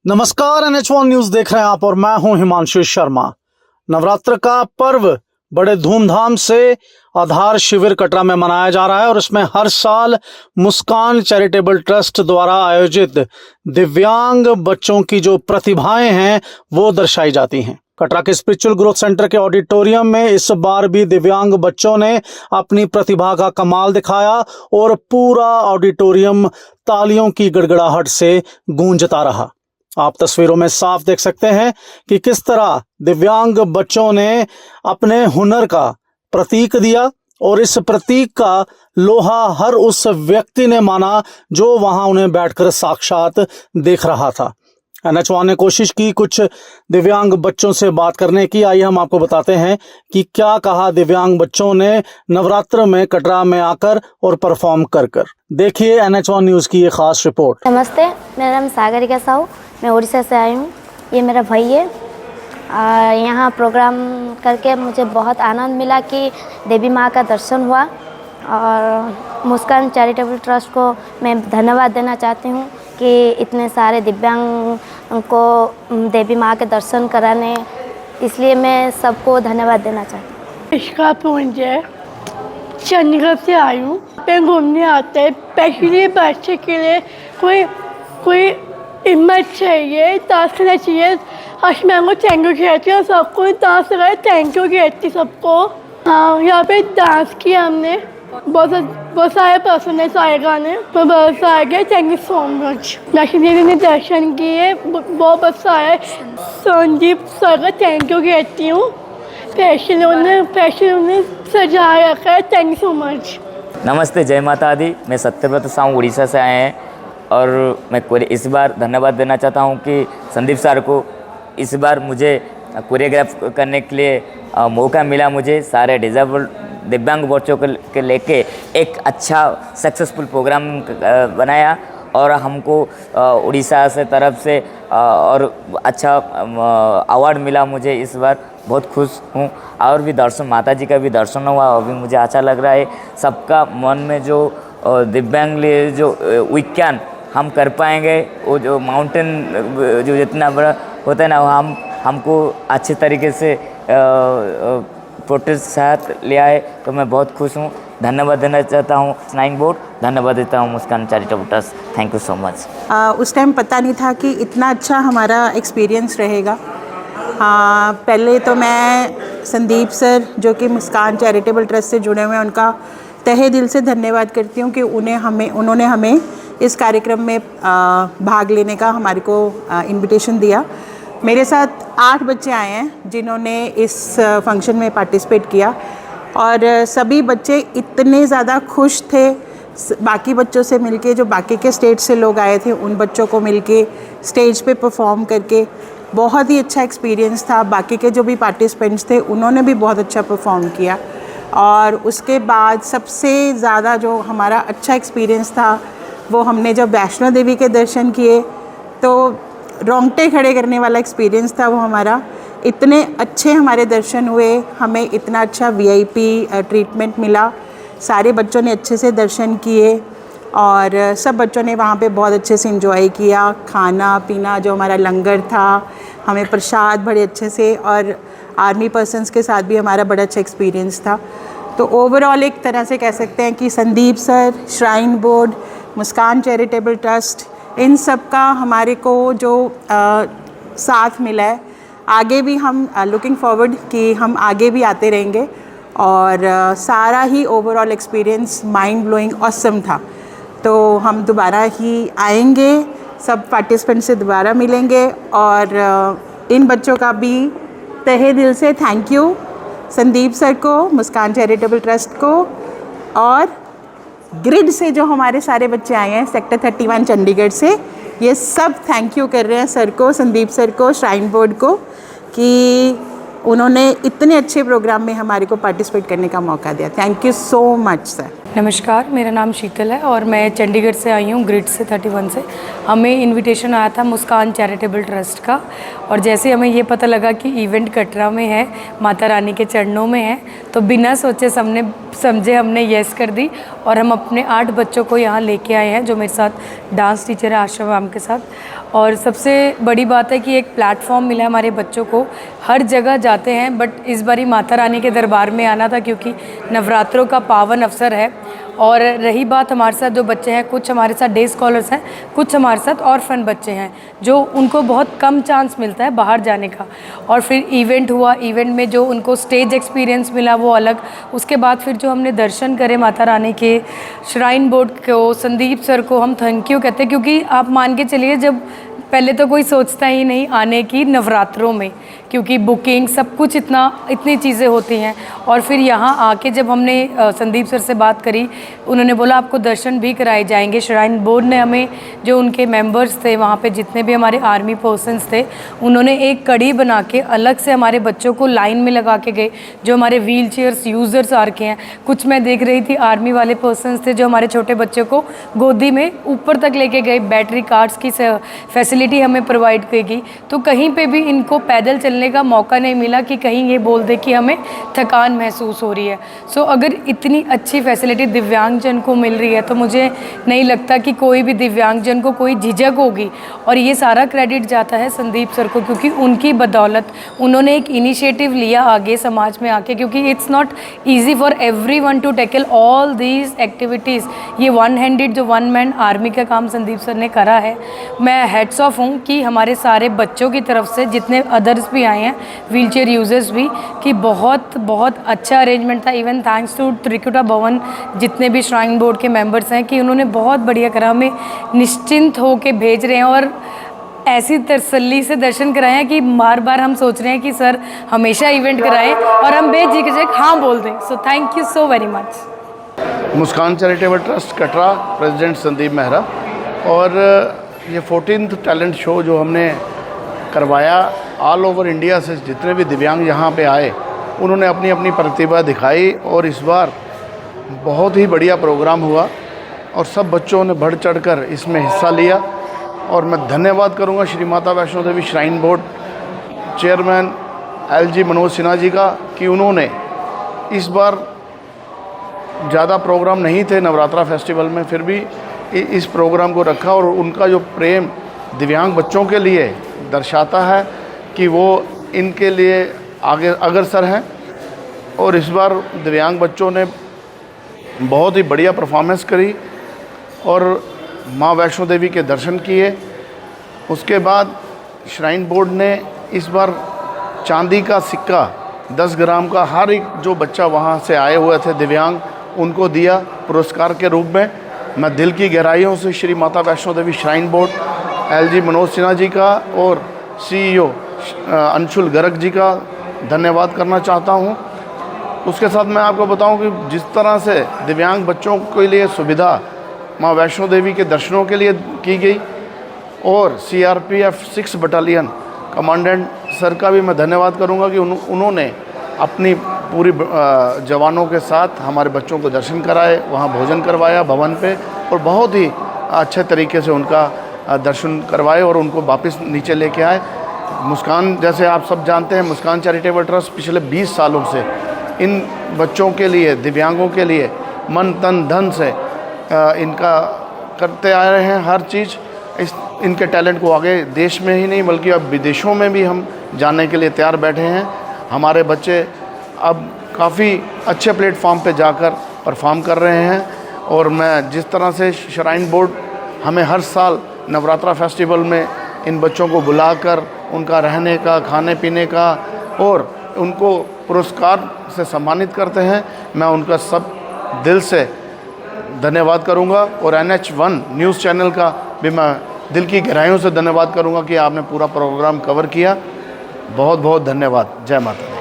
नमस्कार, NH1 news देख रहे हैं आप और मैं हूं हिमांशु शर्मा। नवरात्र का पर्व बड़े धूमधाम से आधार शिविर कटरा में मनाया जा रहा है और इसमें हर साल मुस्कान चैरिटेबल ट्रस्ट द्वारा आयोजित दिव्यांग बच्चों की जो प्रतिभाएं हैं वो दर्शाई जाती हैं। कटरा के स्पिरिचुअल ग्रोथ सेंटर के ऑडिटोरियम में इस बार भी दिव्यांग बच्चों ने अपनी प्रतिभा का कमाल दिखाया और पूरा ऑडिटोरियम तालियों की गड़गड़ाहट से गूंजता रहा। आप तस्वीरों में साफ देख सकते हैं कि किस तरह दिव्यांग बच्चों ने अपने हुनर का प्रतीक दिया और इस प्रतीक का लोहा हर उस व्यक्ति ने माना जो वहां उन्हें बैठकर साक्षात देख रहा था। NH1 ने कोशिश की कुछ दिव्यांग बच्चों से बात करने की। आइए हम आपको बताते हैं कि क्या कहा दिव्यांग बच्चों ने नवरात्र में कटरा में आकर और परफॉर्म कर। देखिए NH1 न्यूज़ की ये खास रिपोर्ट। नमस्ते, मेरा नाम सागरिका साहू, मैं उड़ीसा से आई हूँ। ये मेरा भाई है। यहाँ प्रोग्राम करके मुझे बहुत आनंद मिला कि देवी माँ का दर्शन हुआ और मुस्कान चैरिटेबल ट्रस्ट को मैं धन्यवाद देना चाहती हूँ कि इतने सारे दिव्यांग को देवी माँ के दर्शन कराने, इसलिए मैं सबको धन्यवाद देना चाहती हूँ। इसका मुझे चंडीगढ़ से आई हूँ। पे घूमने आते हैं, स्पेशली बच्चे के लिए कोई हिम्मत चाहिए, डांस करना चाहिए। आज मैं को थैंक यू कहती हूँ सबको, डांस करे थैंक यू कहती सबको। हाँ, यहाँ पे डांस किया हमने, बहुत सारे पसंद सारे गाने, बहुत सारे। Thank you so much. Lakshmi Devi ने दर्शन किए, बहुत सारे। संदीप सर का थैंक यू कहती हूँ, फैशन उन्हें सजा रखा है। Thank you so much. नमस्ते, जय माता दी। मैं सत्यव्रत साहू, उड़ीसा से आए हैं और मैं इस बार धन्यवाद देना चाहता हूं कि संदीप सर को इस बार मुझे कोरियोग्राफ करने के लिए मौका मिला। मुझे सारे डिजेबल्ड दिव्यांग बच्चों के लेके एक अच्छा सक्सेसफुल प्रोग्राम बनाया और हमको उड़ीसा से तरफ से और अच्छा अवार्ड मिला। मुझे इस बार बहुत खुश हूँ और भी दर्शन, माता जी का भी दर्शन हुआ, अभी मुझे अच्छा लग रहा है। सबका मन में जो दिव्यांग लिए जो विज्ञान हम कर पाएंगे, वो जो माउंटेन जो जितना बड़ा होता है ना, वो हमको अच्छे तरीके से प्रोटेस्ट साथ ले आए, तो मैं बहुत खुश हूँ। धन्यवाद देना चाहता हूँ स्नाइन बोर्ड, धन्यवाद देता हूँ Muskan charitable trust. Thank you so much. उस टाइम पता नहीं था कि इतना अच्छा हमारा एक्सपीरियंस रहेगा। पहले तो मैं संदीप सर जो कि मुस्कान चैरिटेबल ट्रस्ट से जुड़े हुए हैं, उनका तहे दिल से धन्यवाद करती हूँ कि उन्होंने हमें इस कार्यक्रम में भाग लेने का हमारे को इनविटेशन दिया। मेरे साथ 8 बच्चे आए हैं जिन्होंने इस फंक्शन में पार्टिसिपेट किया और सभी बच्चे इतने ज़्यादा खुश थे बाकी बच्चों से मिलके, जो बाकी के स्टेट से लोग आए थे उन बच्चों को मिलके स्टेज पे परफॉर्म करके बहुत ही अच्छा एक्सपीरियंस था। बाकी के जो भी पार्टिसिपेंट्स थे उन्होंने भी बहुत अच्छा परफॉर्म किया और उसके बाद सबसे ज़्यादा जो हमारा अच्छा एक्सपीरियंस था वो हमने जब वैष्णो देवी के दर्शन किए तो रोंगटे खड़े करने वाला एक्सपीरियंस था वो हमारा। इतने अच्छे हमारे दर्शन हुए, हमें इतना अच्छा VIP ट्रीटमेंट मिला, सारे बच्चों ने अच्छे से दर्शन किए और सब बच्चों ने वहाँ पे बहुत अच्छे से एंजॉय किया। खाना पीना जो हमारा लंगर था, हमें प्रसाद बड़े अच्छे से, और आर्मी पर्सन्स के साथ भी हमारा बड़ा अच्छा एक्सपीरियंस था। तो ओवरऑल एक तरह से कह सकते हैं कि संदीप सर, श्राइन बोर्ड, मुस्कान चैरिटेबल ट्रस्ट, इन सब का हमारे को जो साथ मिला है, आगे भी हम लुकिंग फॉरवर्ड कि हम आगे भी आते रहेंगे और सारा ही overall experience mind blowing awesome था। तो हम दोबारा ही आएंगे, सब पार्टिसिपेंट से दोबारा मिलेंगे और इन बच्चों का भी तहे दिल से थैंक यू संदीप सर को, मुस्कान चैरिटेबल ट्रस्ट को, और ग्रिड से जो हमारे सारे बच्चे आए हैं सेक्टर 31 चंडीगढ़ से, ये सब थैंक यू कर रहे हैं सर को, संदीप सर को, श्राइन बोर्ड को कि उन्होंने इतने अच्छे प्रोग्राम में हमारे को पार्टिसिपेट करने का मौका दिया। Thank you so much sir. नमस्कार, मेरा नाम शीतल है और मैं चंडीगढ़ से आई हूँ, ग्रिड से 31 से। हमें इनविटेशन आया था मुस्कान चैरिटेबल ट्रस्ट का, और जैसे हमें ये पता लगा कि इवेंट कटरा में है, माता रानी के चरणों में है, तो बिना सोचे समझे हमने येस कर दी और हम अपने 8 बच्चों को यहाँ लेके आए हैं, जो मेरे साथ डांस टीचर है आशा मैम के साथ। और सबसे बड़ी बात है कि एक प्लेटफॉर्म मिला है हमारे बच्चों को। हर जगह जाते हैं बट इस बारी माता रानी के दरबार में आना था, क्योंकि नवरात्रों का पावन अवसर है। और रही बात हमारे साथ जो बच्चे हैं, कुछ हमारे साथ डे स्कॉलर्स हैं, कुछ हमारे साथ ऑर्फन बच्चे हैं, जो उनको बहुत कम चांस मिलता है बाहर जाने का। और फिर इवेंट हुआ, इवेंट में जो उनको स्टेज एक्सपीरियंस मिला वो अलग। उसके बाद फिर जो हमने दर्शन करे माता रानी के, श्राइन बोर्ड को, संदीप सर को हम थैंक यू कहते हैं, क्योंकि आप मान के चलिए जब पहले तो कोई सोचता ही नहीं आने की नवरात्रों में, क्योंकि बुकिंग सब कुछ इतनी चीज़ें होती हैं। और फिर यहाँ आके जब हमने संदीप सर से बात करी, उन्होंने बोला आपको दर्शन भी कराए जाएंगे। श्राइन बोर्ड ने हमें, जो उनके मेंबर्स थे वहाँ पे, जितने भी हमारे आर्मी पर्सन्स थे, उन्होंने एक कड़ी बना के अलग से हमारे बच्चों को लाइन में लगा के गए, जो हमारे व्हील चेयर्स यूज़र्स आ रखे हैं। कुछ मैं देख रही थी आर्मी वाले पर्सन्स थे जो हमारे छोटे बच्चों को गोदी में ऊपर तक लेके गए, बैटरी कार्ड्स की फैसिलिटी हमें प्रोवाइड की गई। तो कहीं पे भी इनको पैदल चलने का मौका नहीं मिला कि कहीं ये बोल दे कि हमें थकान महसूस हो रही है। सो अगर इतनी अच्छी फैसिलिटी दिव्यांगजन को मिल रही है, तो मुझे नहीं लगता कि कोई भी दिव्यांगजन को कोई झिझक होगी। और ये सारा क्रेडिट जाता है संदीप सर को, क्योंकि उनकी बदौलत उन्होंने एक इनिशिएटिव लिया आगे समाज में आके, क्योंकि it's not easy for everyone to tackle all these activities. ये वन हैंडेड जो वन मैन आर्मी का काम संदीप सर ने करा है। मैं हेड्स ऑफ हूँ कि हमारे सारे बच्चों की तरफ से, जितने अदर्स भी आए हैं, व्हील चेयर यूज़र्स भी, कि बहुत अच्छा अरेंजमेंट था। इवन थैंक्स टू त्रिकुटा भवन, जितने भी श्राइन बोर्ड के मेंबर्स हैं, कि उन्होंने बहुत बढ़िया करा, हमें निश्चिंत होके भेज रहे हैं और ऐसी तसल्ली से दर्शन कराए हैं कि बार बार हम सोच रहे हैं कि सर हमेशा इवेंट कराएं और हम बेझिझक हाँ बोल दें। So thank you so very much. Muskan charitable trust Katra, president Sandeep Mehra. और ये 14th टैलेंट शो जो हमने करवाया, ऑल ओवर इंडिया से जितने भी दिव्यांग यहाँ पे आए, उन्होंने अपनी अपनी प्रतिभा दिखाई। और इस बार बहुत ही बढ़िया प्रोग्राम हुआ और सब बच्चों ने बढ़ चढ़कर इसमें हिस्सा लिया। और मैं धन्यवाद करूँगा Shri Mata Vaishno Devi shrine board chairman LG Manoj Sinha ji का, कि उन्होंने इस बार ज़्यादा प्रोग्राम नहीं थे नवरात्रा फेस्टिवल में, फिर भी इस प्रोग्राम को रखा। और उनका जो प्रेम दिव्यांग बच्चों के लिए दर्शाता है कि वो इनके लिए आगे अग्रसर हैं। और इस बार दिव्यांग बच्चों ने बहुत ही बढ़िया परफॉर्मेंस करी और माँ वैष्णो देवी के दर्शन किए। उसके बाद श्राइन बोर्ड ने इस बार चांदी का सिक्का 10 ग्राम का हर एक जो बच्चा वहाँ से आए हुए थे दिव्यांग, उनको दिया पुरस्कार के रूप में। मैं दिल की गहराइयों से Shri Mata Vaishno Devi shrine board, LG Manoj Sinha ji का और CEO अंशुल गर्ग जी का धन्यवाद करना चाहता हूँ। उसके साथ मैं आपको बताऊँ कि जिस तरह से दिव्यांग बच्चों के लिए सुविधा माँ वैष्णो देवी के दर्शनों के लिए की गई, और CRPF 6 बटालियन कमांडेंट सर का भी मैं धन्यवाद करूँगा कि उन्होंने अपनी पूरी जवानों के साथ हमारे बच्चों को दर्शन कराए, वहाँ भोजन करवाया भवन पे, और बहुत ही अच्छे तरीके से उनका दर्शन करवाए और उनको वापस नीचे लेके आए। मुस्कान, जैसे आप सब जानते हैं, मुस्कान चैरिटेबल ट्रस्ट पिछले 20 सालों से इन बच्चों के लिए, दिव्यांगों के लिए मन तन धन से इनका करते आ रहे हैं हर चीज़। इनके टैलेंट को आगे देश में ही नहीं बल्कि अब विदेशों में भी हम जाने के लिए तैयार बैठे हैं। हमारे बच्चे अब काफ़ी अच्छे प्लेटफॉर्म पे जाकर परफॉर्म कर रहे हैं। और मैं जिस तरह से श्राइन बोर्ड हमें हर साल नवरात्रा फेस्टिवल में इन बच्चों को बुलाकर उनका रहने का, खाने पीने का और उनको पुरस्कार से सम्मानित करते हैं, मैं उनका सब दिल से धन्यवाद करूंगा। और NH1 न्यूज़ चैनल का भी मैं दिल की गहराइयों से धन्यवाद करूंगा कि आपने पूरा प्रोग्राम कवर किया। बहुत बहुत धन्यवाद। जय माता दी।